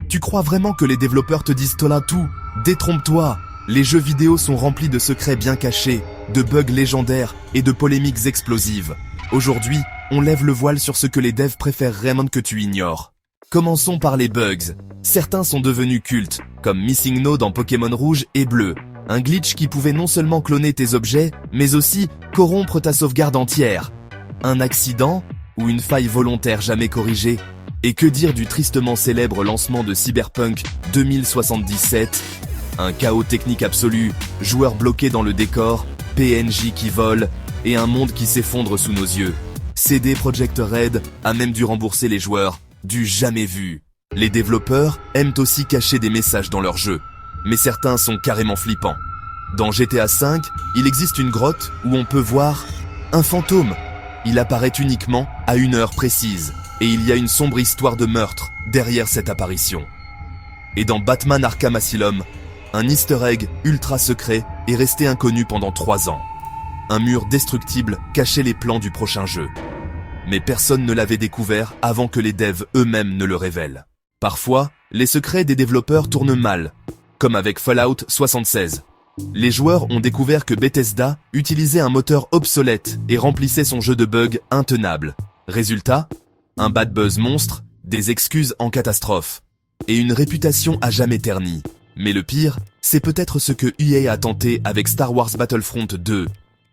Tu crois vraiment que les développeurs te disent là tout? Détrompe-toi. Les jeux vidéo sont remplis de secrets bien cachés, de bugs légendaires et de polémiques explosives. Aujourd'hui, on lève le voile sur ce que les devs préfèrent vraiment que tu ignores. Commençons par les bugs. Certains sont devenus cultes, comme Missing No dans Pokémon Rouge et Bleu. Un glitch qui pouvait non seulement cloner tes objets, mais aussi corrompre ta sauvegarde entière. Un accident ou une faille volontaire jamais corrigée. Et que dire du tristement célèbre lancement de Cyberpunk 2077? Un chaos technique absolu, joueurs bloqués dans le décor, PNJ qui volent, et un monde qui s'effondre sous nos yeux. CD Projekt Red a même dû rembourser les joueurs, du jamais vu. Les développeurs aiment aussi cacher des messages dans leurs jeux, mais certains sont carrément flippants. Dans GTA V, il existe une grotte où on peut voir un fantôme. Il apparaît uniquement à une heure précise, et il y a une sombre histoire de meurtre derrière cette apparition. Et dans Batman Arkham Asylum, un easter egg ultra secret est resté inconnu pendant 3 ans. Un mur destructible cachait les plans du prochain jeu. Mais personne ne l'avait découvert avant que les devs eux-mêmes ne le révèlent. Parfois, les secrets des développeurs tournent mal, comme avec Fallout 76. Les joueurs ont découvert que Bethesda utilisait un moteur obsolète et remplissait son jeu de bugs intenables. Résultat, un bad buzz monstre, des excuses en catastrophe, et une réputation à jamais ternie. Mais le pire, c'est peut-être ce que EA a tenté avec Star Wars Battlefront 2.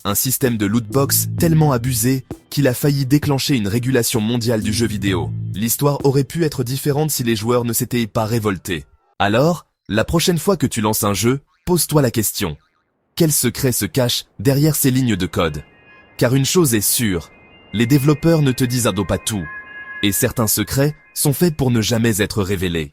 Un système de lootbox tellement abusé qu'il a failli déclencher une régulation mondiale du jeu vidéo. L'histoire aurait pu être différente si les joueurs ne s'étaient pas révoltés. Alors, la prochaine fois que tu lances un jeu, pose-toi la question. Quel secret se cache derrière ces lignes de code? Car une chose est sûre, les développeurs ne te disent pas tout. Et certains secrets sont faits pour ne jamais être révélés.